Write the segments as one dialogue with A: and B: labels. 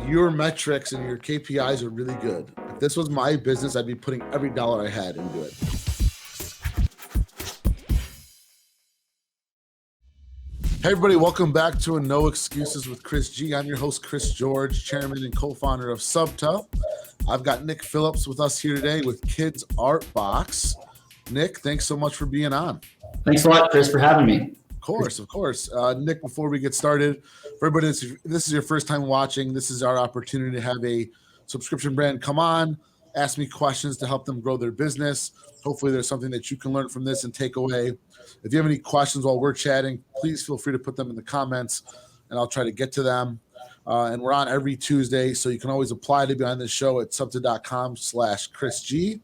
A: your metrics and your KPIs are really good. If this was my business, I'd be putting every dollar I had into it. Hey everybody, welcome back to a No Excuses with Chris G. I'm your host, Chris George, chairman and co-founder of SUBTA. I've got Nick Phillips with us here today with Kids Art Box. Nick, thanks so much for being on.
B: Thanks a lot, Chris, for having me.
A: Of course. Nick, before we get started, for everybody, this is your first time watching, this is our opportunity to have a subscription brand come on, ask me questions to help them grow their business. Hopefully there's something that you can learn from this and take away. If you have any questions while we're chatting, please feel free to put them in the comments and I'll try to get to them. And we're on every Tuesday, so you can always apply to be on this show at subta.com/ChrisG.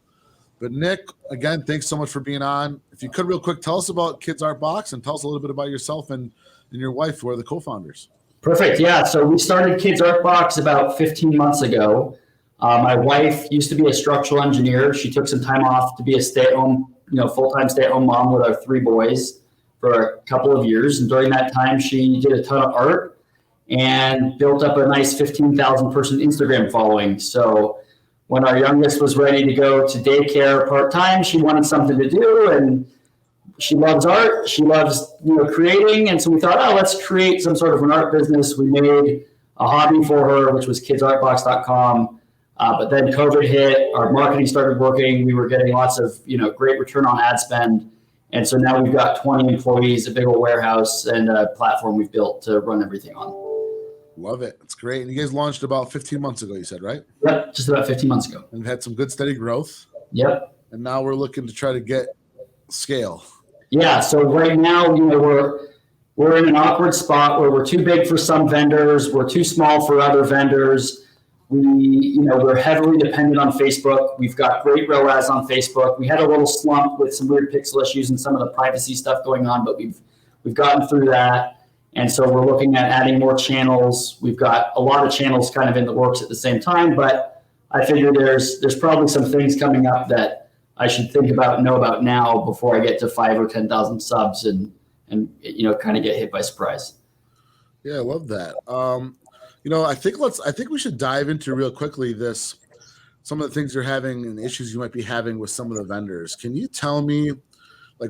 A: But Nick, again, thanks so much for being on. If you could real quick, tell us about Kids Art Box and tell us a little bit about yourself and your wife, who are the co-founders.
B: Perfect. Yeah. So we started Kids Art Box about 15 months ago. My wife used to be a structural engineer. She took some time off to be a stay-at-home, full-time stay-at-home mom with our 3 boys for a couple of years. And during that time, she did a ton of art and built up a nice 15,000 person Instagram following. So when our youngest was ready to go to daycare part-time, she wanted something to do, and she loves art. She loves, creating. And so we thought, let's create some sort of an art business. We made a hobby for her, which was kidsartbox.com. But then COVID hit, our marketing started working. We were getting lots of, great return on ad spend. And so now we've got 20 employees, a big old warehouse, and a platform we've built to run everything on.
A: Love it. It's great. And you guys launched about 15 months ago, you said, right?
B: Yep, just about 15 months ago.
A: And had some good steady growth.
B: Yep.
A: And now we're looking to try to get scale.
B: Yeah. So right now, we're in an awkward spot where we're too big for some vendors. We're too small for other vendors. We're heavily dependent on Facebook. We've got great ROAS on Facebook. We had a little slump with some weird pixel issues and some of the privacy stuff going on, but we've gotten through that. And so we're looking at adding more channels. We've got a lot of channels kind of in the works at the same time, but I figure there's probably some things coming up that I should think about and know about now before I get to 5 or 10,000 subs and kind of get hit by surprise.
A: Yeah, I love that. I think we should dive into real quickly some of the things you're having and issues you might be having with some of the vendors. Can you tell me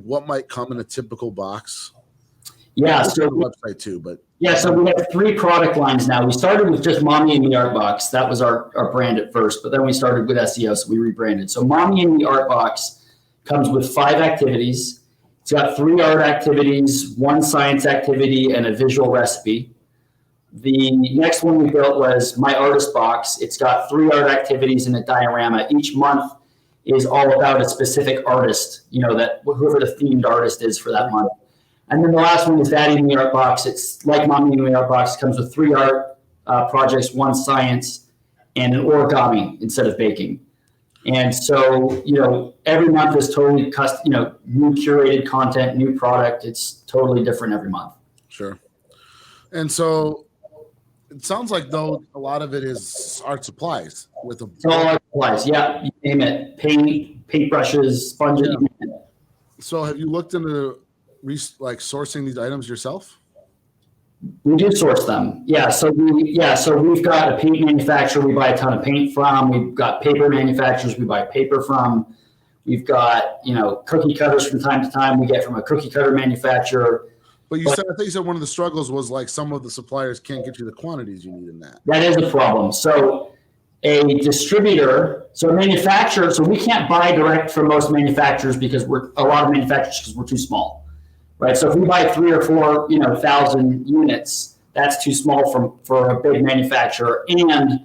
A: what might come in a typical box?
B: Yeah, so
A: the website too, but
B: so we have 3 product lines now. We started with just Mommy and Me Art Box. That was our brand at first, but then we started with SEO, so we rebranded. So Mommy and Me Art Box comes with 5 activities. It's got 3 art activities, 1 science activity, and a visual recipe. The next one we built was My Artist Box. It's got 3 art activities and a diorama. Each month is all about a specific artist, that whoever the themed artist is for that month. And then the last one is Daddy and Me Art Box. It's like Mommy and Me Art Box. It comes with 3 art projects, 1 science, and an origami instead of baking. And so, every month is totally new curated content, new product. It's totally different every month.
A: Sure. And so it sounds like, though, a lot of it is art supplies.
B: It's all art supplies, yeah. You name it. Paint brushes, sponges.
A: Yeah. So have you looked into sourcing these items yourself?
B: We do source them. Yeah. So we've got a paint manufacturer we buy a ton of paint from. We've got paper manufacturers we buy paper from. We've got, cookie cutters from time to time we get from a cookie cutter manufacturer.
A: But I think you said one of the struggles was some of the suppliers can't get you the quantities you need in that.
B: That is a problem. So a distributor, so a manufacturer, so we can't buy direct from most manufacturers because we're too small. Right. So if we buy 3 or 4, 1,000 units, that's too small for a big manufacturer. And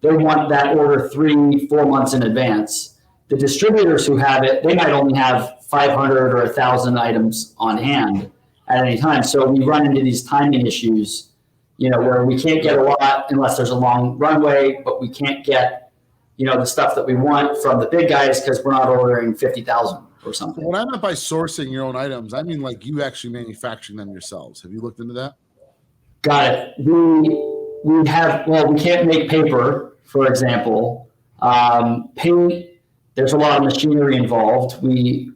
B: they want that order 3-4 months in advance. The distributors who have it, they might only have 500 or 1,000 items on hand at any time. So we run into these timing issues, where we can't get a lot unless there's a long runway, but we can't get, the stuff that we want from the big guys because we're not ordering 50,000. Or something.
A: What I meant by sourcing your own items, I mean you actually manufacturing them yourselves. Have you looked into that?
B: Got it. We can't make paper, for example. Paint, there's a lot of machinery involved. We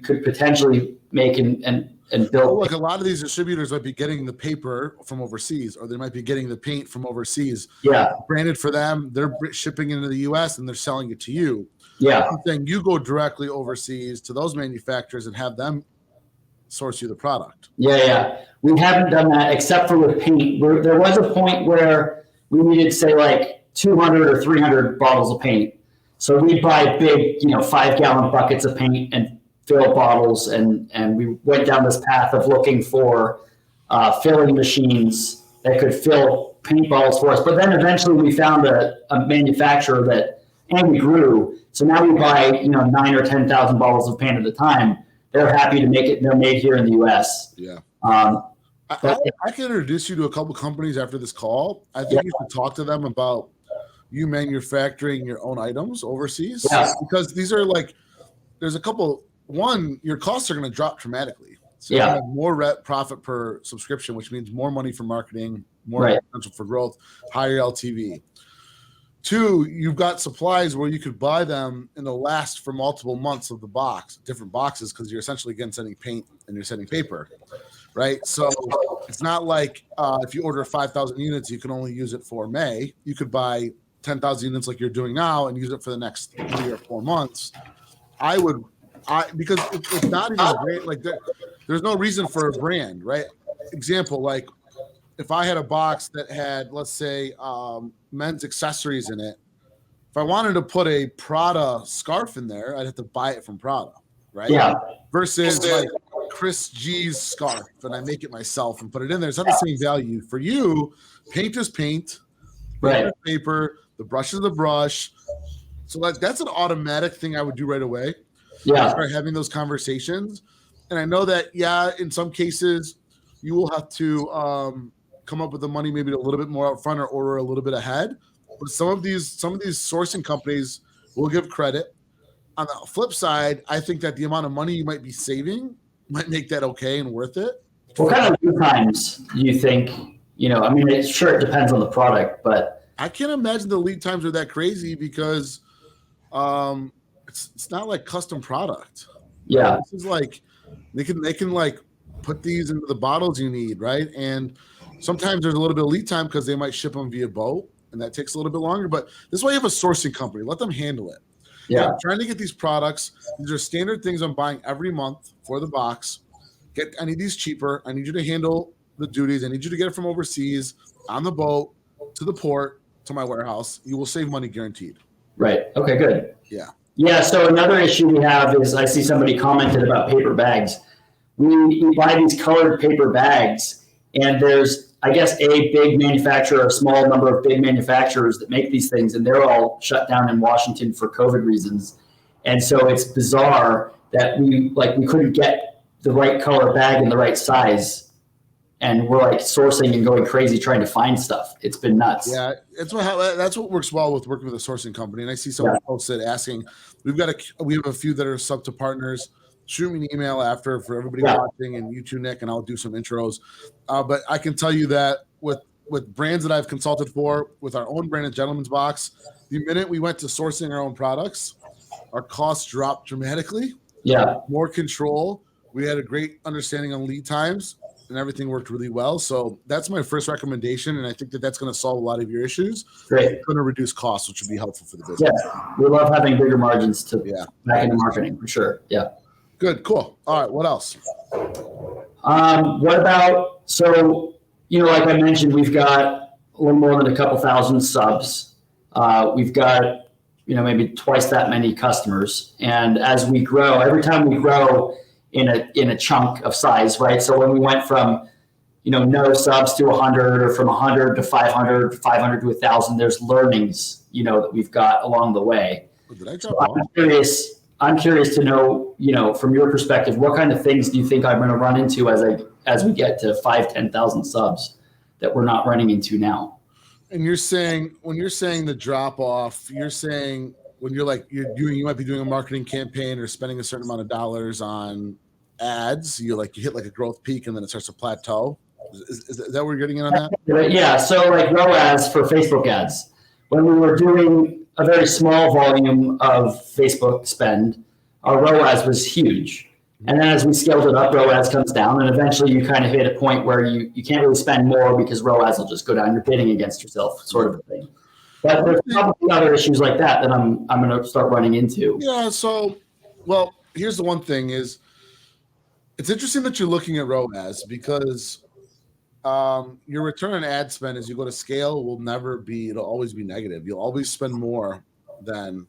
B: could potentially make and build.
A: Look, a lot of these distributors might be getting the paper from overseas, or they might be getting the paint from overseas.
B: Yeah.
A: Branded for them, they're shipping into the U.S. and they're selling it to you.
B: Yeah.
A: Then you go directly overseas to those manufacturers and have them source you the product.
B: Yeah. We haven't done that except for with paint. There was a point where we needed, say, like 200 or 300 bottles of paint. So we'd buy big, 5-gallon buckets of paint and fill bottles. And we went down this path of looking for filling machines that could fill paint bottles for us. But then eventually we found a manufacturer and we grew. So now we buy, 9 or 10,000 bottles of paint at a time. They're happy to make it. They're made here in the U.S.
A: Yeah. I can introduce you to a couple companies after this call. I think you should talk to them about you manufacturing your own items overseas, because these are there's a couple. One, your costs are going to drop dramatically. So you have more profit per subscription, which means more money for marketing, more potential for growth, higher LTV. Two, you've got supplies where you could buy them and they'll last for multiple months of the box, different boxes, because you're essentially again sending paint and you're sending paper, right? So it's not like if you order 5,000 units, you can only use it for May. You could buy 10,000 units like you're doing now and use it for the next 3 or 4 months. Because it's not even great. There's no reason for a brand, right? Example, if I had a box that had, let's say, men's accessories in it, if I wanted to put a Prada scarf in there, I'd have to buy it from Prada, right? Yeah. Versus Chris G's scarf, and I make it myself and put it in there. It's not the same value. For you, paint is paint, paper is paper, the brush is the brush. So that's an automatic thing I would do right away. Yeah. Start having those conversations. And I know that, in some cases, you will have to come up with the money maybe a little bit more upfront or order a little bit ahead. But some of these sourcing companies will give credit. On the flip side, I think that the amount of money you might be saving might make that okay and worth it.
B: What kind of lead times do you think? It depends on the product, but
A: I can't imagine the lead times are that crazy because it's not like custom product.
B: Yeah,
A: this is they can put these into the bottles you need, right? And sometimes there's a little bit of lead time because they might ship them via boat, and that takes a little bit longer. But this is why you have a sourcing company. Let them handle it. Yeah, I'm trying to get these products. These are standard things I'm buying every month for the box. I need these cheaper. I need you to handle the duties. I need you to get it from overseas on the boat to the port to my warehouse. You will save money guaranteed.
B: Right. Okay, good.
A: Yeah.
B: Yeah, so another issue we have is I see somebody commented about paper bags. We buy these colored paper bags, and there's, I guess, a big manufacturer, a small number of big manufacturers that make these things, and they're all shut down in Washington for COVID reasons. And so it's bizarre that we couldn't get the right color bag in the right size, and we're sourcing and going crazy trying to find stuff. It's been nuts.
A: Yeah, that's what works well with working with a sourcing company. And I see someone posted asking, we have a few that are SUBTA partners. Shoot me an email after for everybody watching, and you too, Nick, and I'll do some intros. But I can tell you that with brands that I've consulted for, with our own brand of Gentleman's Box, the minute we went to sourcing our own products, our costs dropped dramatically. Yeah, more control. We had a great understanding on lead times, and everything worked really well. So that's my first recommendation, and I think that that's going to solve a lot of your issues. Great. It's going to reduce costs, which would be helpful for the business.
B: Yeah, we love having bigger margins back into marketing for sure. Yeah.
A: Good, cool. All right, what else?
B: What about, like I mentioned, we've got a little more than a couple thousand subs. We've got, maybe twice that many customers. And as we grow, every time we grow in a chunk of size, right? So when we went from, no subs to 100, or from 100 to 500, 500 to 1,000, there's learnings, that we've got along the way.
A: Did I drop off?
B: I'm curious to know, from your perspective, what kind of things do you think I'm going to run into as we get to 10,000 subs that we're not running into now?
A: And when you're saying the drop off, you're saying when you might be doing a marketing campaign or spending a certain amount of dollars on ads, you hit a growth peak and then it starts to plateau. Is that where you're getting in on that?
B: Yeah. So ROAS for Facebook ads, when we were doing a very small volume of Facebook spend, our ROAS was huge. And then as we scaled it up, ROAS comes down, and eventually you kind of hit a point where you can't really spend more because ROAS will just go down. You're bidding against yourself, sort of a thing. But there's probably other issues like that I'm going to start running into.
A: Yeah. So, well, here's the one thing is, it's interesting that you're looking at ROAS because your return on ad spend as you go to scale it'll always be negative. You'll always spend more than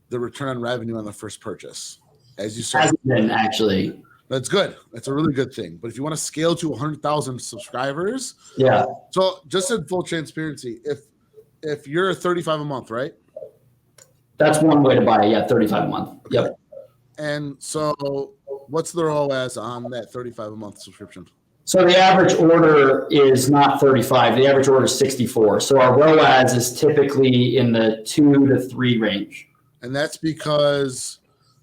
A: the return on revenue on the first purchase. As you start.
B: Hasn't been, actually.
A: That's good. That's a really good thing. But if you want to scale to 100,000 subscribers.
B: Yeah.
A: So just in full transparency, if you're 35 a month, right?
B: That's one way to buy it. Yeah, 35 a month. Okay. Yep.
A: And so what's the ROAS on that 35 a month subscription?
B: So the average order is not 35. The average order is 64. So our ROAS is typically in the 2 to 3 range.
A: And that's because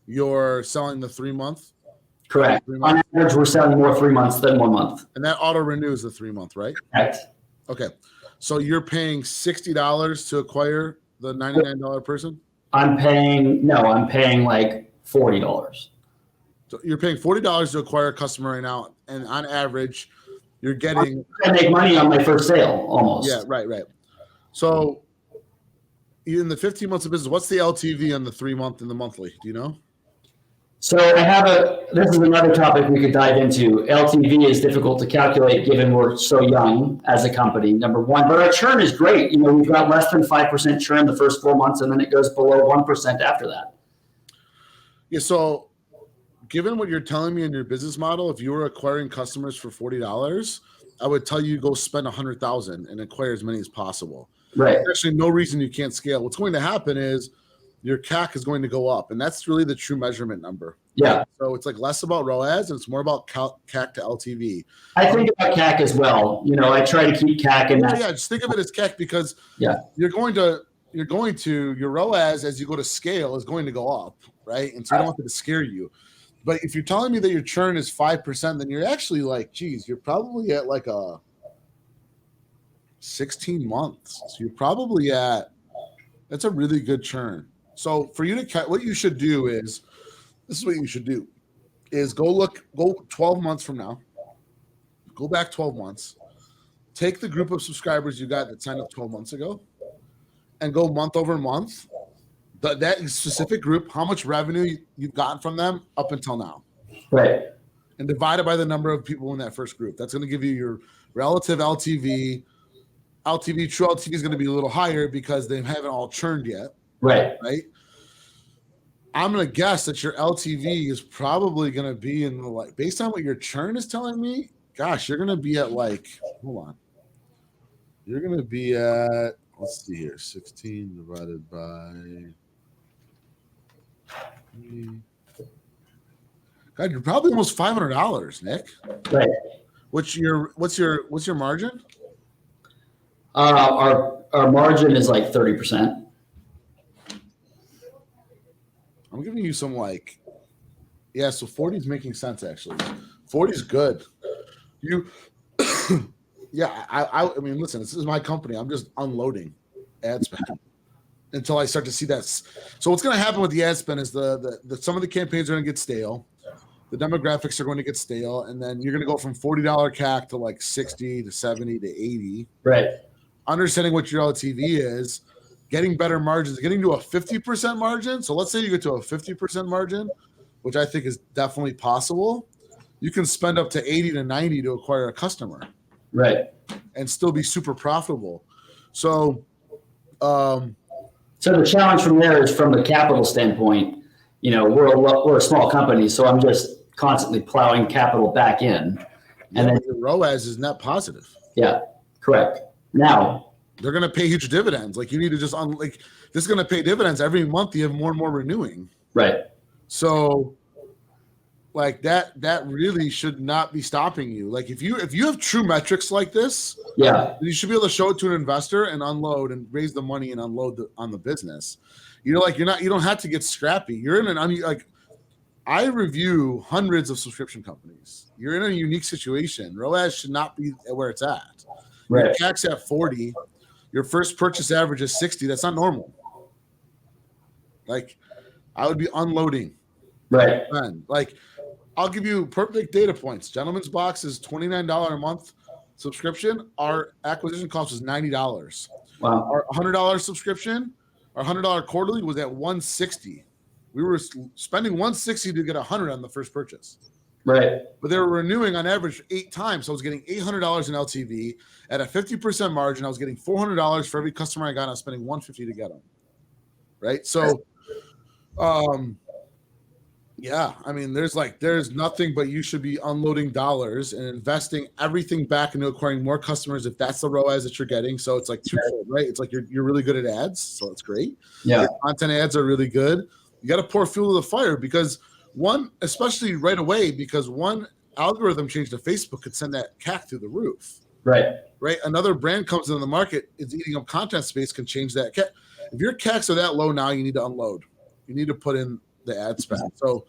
A: you're selling the 3 month?
B: Correct. On average, we're selling more 3 months than 1 month.
A: And that auto renews the 3 month, right?
B: Correct.
A: Okay. So you're paying $60 to acquire the $99 person?
B: I'm paying like $40.
A: So you're paying $40 to acquire a customer right now, and on average, you're getting.
B: I make money on my first sale almost.
A: Yeah, right. So, in the 15 months of business, what's the LTV on the 3 month and the monthly? Do you know?
B: So this is another topic we could dive into. LTV is difficult to calculate given we're so young as a company, number one. But our churn is great. We've got less than 5% churn the first 4 months, and then it goes below 1% after that.
A: Yeah. So, given what you're telling me in your business model, if you were acquiring customers for $40, I would tell you go spend $100,000 and acquire as many as possible.
B: Right.
A: There's actually no reason you can't scale. What's going to happen is your CAC is going to go up, and that's really the true measurement number.
B: Yeah.
A: Right? So it's like less about ROAS and it's more about CAC to LTV.
B: I think about CAC as well. I try to keep CAC in that.
A: Yeah, just think of it as CAC because your ROAS as you go to scale is going to go up, right? And so you don't want it to scare you. But if you're telling me that your churn is 5%, then you're actually like, geez, you're probably at like a 16 months. So you're probably that's a really good churn. So for you to, what you should do is, go 12 months from now, go back 12 months, take the group of subscribers you got that signed up 12 months ago and go month over month. That specific group, how much revenue you've gotten from them up until now.
B: Right.
A: And divide it by the number of people in that first group. That's going to give you your relative LTV. True LTV is going to be a little higher because they haven't all churned yet.
B: Right.
A: Right. I'm going to guess that your LTV is probably going to be in the based on what your churn is telling me, gosh, you're going to be at hold on. You're going to be at, let's see here, 16 divided by. God, you're probably almost $500, Nick.
B: Right.
A: What's your margin?
B: Our margin is like 30%.
A: I'm giving you some so 40 is making sense actually. 40 is good. I mean, listen, this is my company. I'm just unloading ad spend until I start to see that. So what's going to happen with the ad spend is the some of the campaigns are going to get stale. The demographics are going to get stale, and then you're going to go from $40 CAC to like 60 to 70 to 80.
B: Right.
A: Understanding what your LTV is, getting better margins, getting to a 50% margin. So let's say you get to a 50% margin, which I think is definitely possible. You can spend up to 80 to 90 to acquire a customer.
B: Right.
A: And still be super profitable. So
B: the challenge from there is from the capital standpoint, we're a small company, so I'm just constantly plowing capital back in.
A: And then your ROAS is net positive.
B: Yeah, correct. Now
A: they're going to pay huge dividends. You need to just this is going to pay dividends every month. You have more and more renewing.
B: Right.
A: So that really should not be stopping you. If you have true metrics like this, you should be able to show it to an investor and unload and raise the money and unload on the business. You don't have to get scrappy. You're in I review hundreds of subscription companies. You're in a unique situation. ROAS should not be where it's at.
B: Right.
A: Your CAC's at 40. Your first purchase average is 60. That's not normal. I would be unloading.
B: Right.
A: I'll give you perfect data points. Gentleman's Box is $29 a month subscription. Our acquisition cost was $90.
B: Wow.
A: Our $100 subscription, our $100 quarterly was at $160. We were spending $160 to get $100 on the first purchase.
B: Right.
A: But they were renewing on average 8 times. So I was getting $800 in LTV at a 50% margin. I was getting $400 for every customer I got. I was spending $150 to get them. Right. So, yeah, I mean, there's nothing but you should be unloading dollars and investing everything back into acquiring more customers if that's the ROAS that you're getting. So it's like twofold, right? It's like you're really good at ads, so it's great.
B: Yeah.
A: Your content ads are really good. You got to pour fuel to the fire because one, especially right away, because one algorithm change to Facebook could send that CAC through the roof.
B: Right.
A: Right. Another brand comes into the market, is eating up content space, can change that CAC. If your CACs are that low now, you need to unload. You need to put in the ad spend. So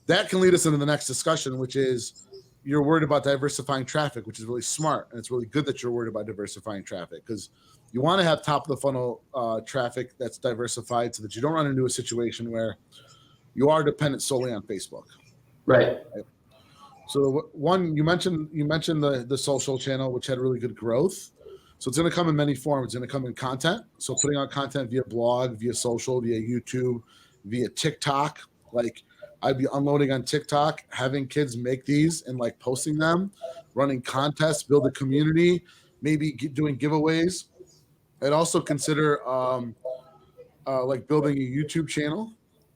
A: that can lead us into the next discussion, which is you're worried about diversifying traffic, which is really smart. And it's really good that you're worried about diversifying traffic because you want to have top of the funnel traffic that's diversified so that you don't run into a situation where you are dependent solely on Facebook.
B: Right.
A: So one, you mentioned the social channel, which had really good growth. So it's going to come in many forms. It's going to come in content. So putting out content via blog, via social, via YouTube, via TikTok. Like I'd be unloading on TikTok, having kids make these and like posting them, running contests, build a community, maybe doing giveaways. I'd also consider like building a YouTube channel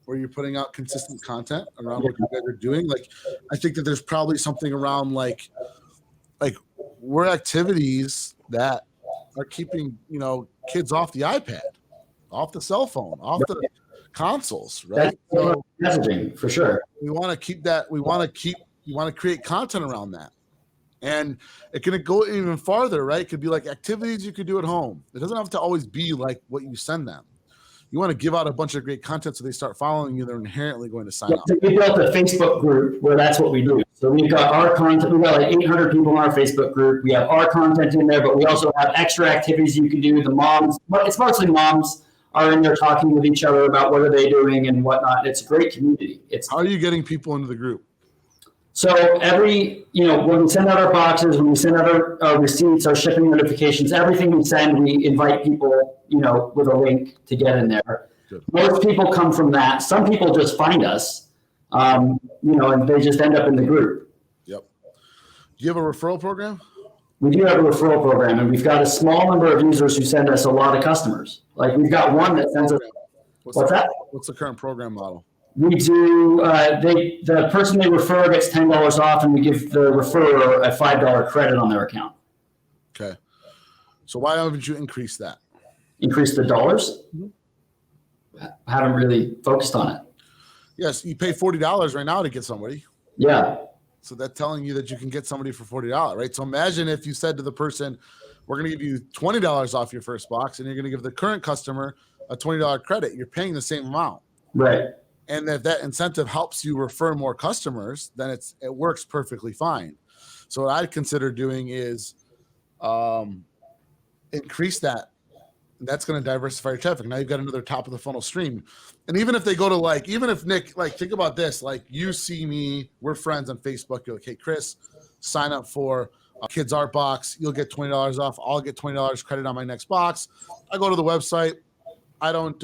A: where you're putting out consistent content around what you guys are doing. Like I think that there's probably something around like we're activities that are keeping, kids off the iPad, off the cell phone, off the consoles, right?
B: That's messaging for sure.
A: We want to keep that. You want to create content around that. And it can go even farther, right? It could be like activities you could do at home. It doesn't have to always be like what you send them. You want to give out a bunch of great content so they start following you. They're inherently going to sign up.
B: So we built a Facebook group where that's what we do. So we've got our content. We've got like 800 people in our Facebook group. We have our content in there, but we also have extra activities you can do. The moms, it's mostly moms, are in there talking with each other about what are they doing and whatnot. It's a great community.
A: How are you getting people into the group?
B: So when we send out our boxes, when we send out our receipts, our shipping notifications, everything we send, we invite people, with a link to get in there.
A: Good.
B: Most people come from that. Some people just find us, and they just end up in the group.
A: Yep. Do you have a referral program?
B: We do have a referral program, and we've got a small number of users who send us a lot of customers. Like we've got one that sends us. What's that?
A: What's the current program model?
B: We do. The person they refer gets $10 off, and we give the referrer a $5 credit on their account.
A: Okay. So why haven't you increased that?
B: Increase the dollars? I haven't really focused on it.
A: Yes, you pay $40 right now to get somebody.
B: Yeah.
A: So that's telling you that you can get somebody for $40, right? So imagine if you said to the person, we're going to give you $20 off your first box, and you're going to give the current customer a $20 credit. You're paying the same amount.
B: Right.
A: And if that incentive helps you refer more customers, then it works perfectly fine. So what I'd consider doing is increase that. That's going to diversify your traffic. Now you've got another top of the funnel stream. And even if they go to even if Nick, think about this, you see me, we're friends on Facebook. You're like, hey, Chris, sign up for a Kids Art Box. You'll get $20 off. I'll get $20 credit on my next box. I go to the website. I don't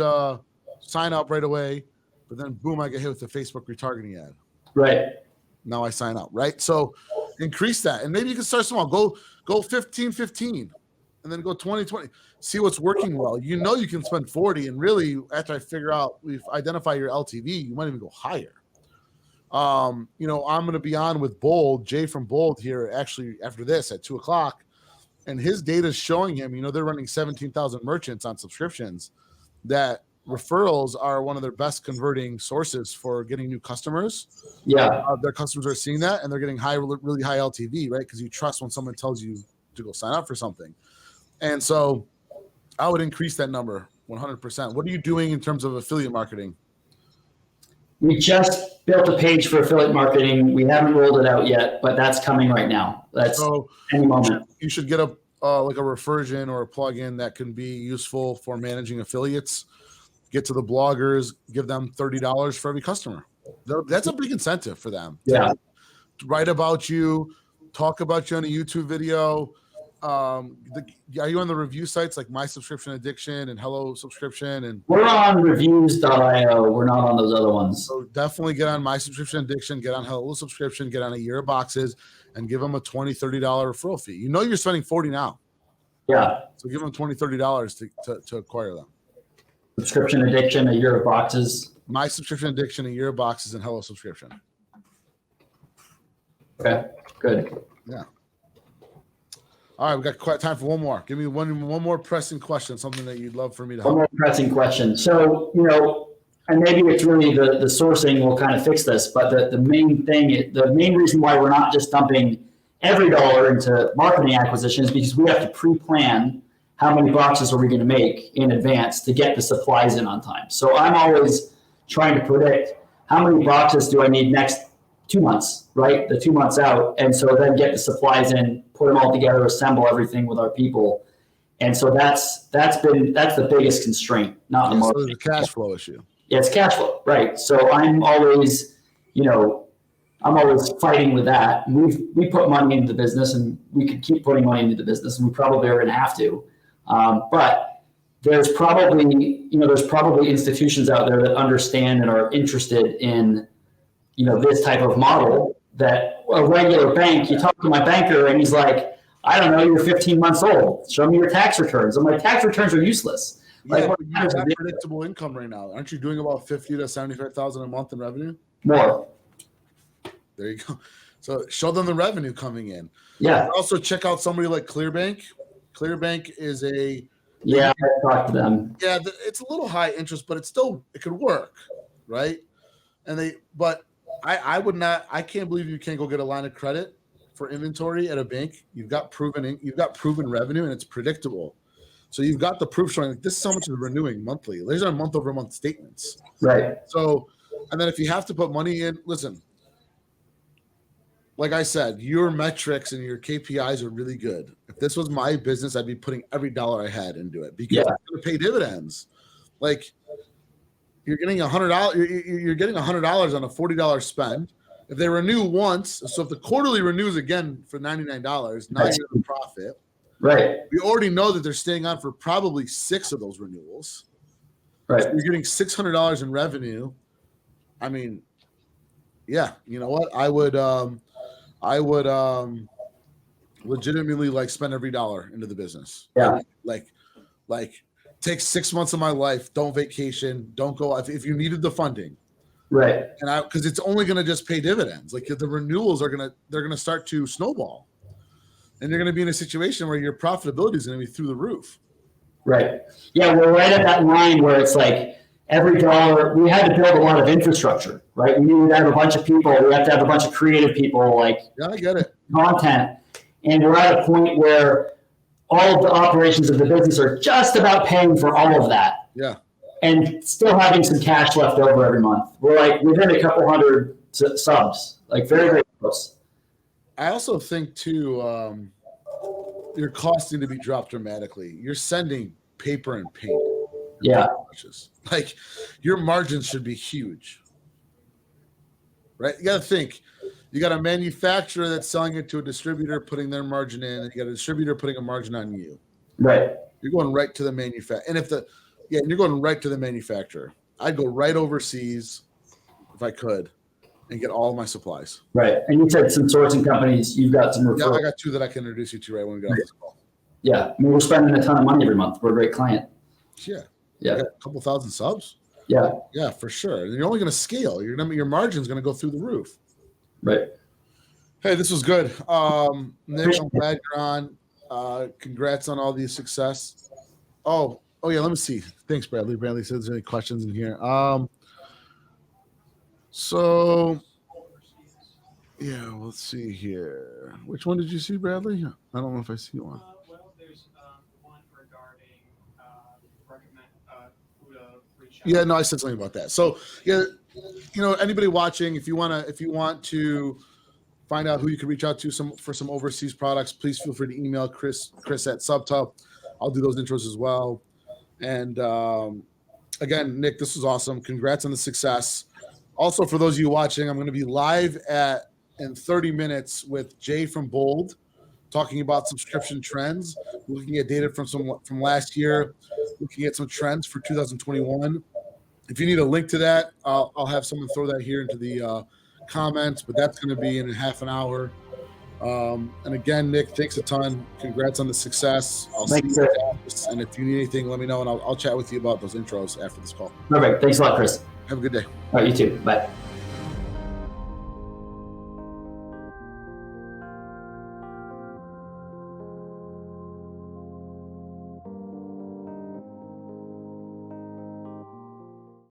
A: sign up right away. But then, boom, I get hit with the Facebook retargeting ad.
B: Right.
A: Now I sign up, right? So increase that. And maybe you can start small. Go 15-15, and then go 20-20. See what's working well. You can spend 40, and really, after I figure out, we've identified your LTV, you might even go higher. I'm going to be on with Bold, Jay from Bold here, actually, after this at 2:00. And his data is showing him, they're running 17,000 merchants on subscriptions that referrals are one of their best converting sources for getting new customers.
B: Yeah.
A: Their customers are seeing that, and they're getting really high LTV, right? Because you trust when someone tells you to go sign up for something. And so I would increase that number 100%. What are you doing in terms of affiliate marketing?
B: We just built a page for affiliate marketing. We haven't rolled it out yet, but that's coming right now. That's any moment.
A: You should get a reversion or a plugin that can be useful for managing affiliates. Get to the bloggers, give them $30 for every customer. That's a big incentive for them.
B: Yeah.
A: write about you, talk about you on a YouTube video. Are you on the review sites like My Subscription Addiction and Hello Subscription? And
B: we're on reviews.io. We're not on those other ones.
A: So definitely get on My Subscription Addiction, get on Hello Subscription, get on a year of boxes, and give them a $20, $30 referral fee. You know you're spending $40 now.
B: Yeah.
A: So give them $20, $30 to acquire them.
B: Subscription Addiction, a year of boxes.
A: My Subscription Addiction, a year of boxes, and Hello Subscription.
B: Okay, good.
A: Yeah. All right, we got quite time for one more. Give me one more pressing question, something that you'd love for me to help.
B: One more pressing question. So, and maybe it's really the sourcing will kind of fix this, but the main thing, the main reason why we're not just dumping every dollar into marketing acquisition is because we have to pre-plan how many boxes are we going to make in advance to get the supplies in on time. So I'm always trying to predict how many boxes do I need next 2 months, right? The 2 months out. And so then get the supplies in, put them all together, assemble everything with our people. And so that's the biggest constraint, not the marketing.
A: So the cash flow issue.
B: Yeah, it's cash flow, right? So I'm always, fighting with that. We put money into the business, and we could keep putting money into the business, and we probably are going to have to. But there's probably institutions out there that understand and are interested in, this type of model. That a regular bank, you talk to my banker, and he's like, I don't know, you're 15 months old. Show me your tax returns. I'm like, tax returns are useless.
A: Yeah, but you have predictable income right now. Aren't you doing about $50,000 to $75,000 a month in revenue?
B: More.
A: There you go. So show them the revenue coming in.
B: Yeah.
A: Also check out somebody like Clearbank. Clearbank is a
B: I talked to them.
A: Yeah, it's a little high interest, but it could work, right? I can't believe you can't go get a line of credit for inventory at a bank. You've got proven revenue, and it's predictable. So you've got the proof showing like this is how much is renewing monthly. These are month over month statements.
B: Right.
A: So, and then if you have to put money in, listen, like I said, your metrics and your KPIs are really good. If this was my business, I'd be putting every dollar I had into it because it's going to pay dividends. Like you're getting $100. You're getting $100 on a $40 spend. If they renew once, so if the quarterly renews again for $99, now you're in profit.
B: Right.
A: We already know that they're staying on for probably 6 of those renewals.
B: Right.
A: So you're getting $600 in revenue. I mean, yeah, you know what? I would legitimately spend every dollar into the business.
B: Yeah.
A: Like take 6 months of my life, don't vacation, don't go if you needed the funding.
B: Right.
A: And because it's only going to just pay dividends. Like the renewals they're going to start to snowball. And you're going to be in a situation where your profitability is going to be through the roof.
B: Right. Yeah, we're right at that line where it's like every dollar, we had to build a lot of infrastructure, right? We needed to have a bunch of people. We have to have a bunch of creative people,
A: Yeah, I get it.
B: Content. And we're at a point where all of the operations of the business are just about paying for all of that.
A: Yeah.
B: And still having some cash left over every month. We're within a couple hundred subs, very, very close.
A: I also think too, your costs need to be dropped dramatically. You're sending paper and paint.
B: Yeah.
A: Like your margins should be huge, right? You got to think. You got a manufacturer that's selling it to a distributor, putting their margin in, and you got a distributor putting a margin on you.
B: Right.
A: You're going right to the manufacturer, and you're going right to the manufacturer. I'd go right overseas if I could. And get all of my supplies.
B: Right. And you said some sourcing companies, you've got some referrals.
A: Yeah, I got 2 that I can introduce you to right when we get off this call.
B: Yeah. I mean, we're spending a ton of money every month. We're a great client.
A: Yeah.
B: Yeah.
A: A couple thousand subs.
B: Yeah.
A: Yeah, for sure. And you're only going to scale. Your margin's going to go through the roof.
B: Right.
A: Hey, this was good. Nick, I'm glad you're on. Congrats on all the success. Oh yeah, let me see. Thanks, Bradley. Bradley says there's any questions in here. So, yeah, let's see here. Which one did you see, Bradley? I don't know if I see one.
C: Well, there's one regarding recommend who to reach out.
A: Yeah, no, I said something about that. So, yeah, anybody watching, if you want to find out who you can reach out to for some overseas products, please feel free to email Chris at SUBTA. I'll do those intros as well. And again, Nick, this was awesome. Congrats on the success. Also, for those of you watching, I'm going to be live and 30 minutes with Jay from Bold, talking about subscription trends, looking at data from last year, looking at some trends for 2021. If you need a link to that, I'll have someone throw that here into the comments, but that's going to be in a half an hour. And again, Nick, thanks a ton. Congrats on the success. I'll see you guys. And if you need anything, let me know, and I'll chat with you about those intros after this call.
B: Perfect. Thanks a lot, Chris.
A: Have a good day.
B: All right, you too. Bye.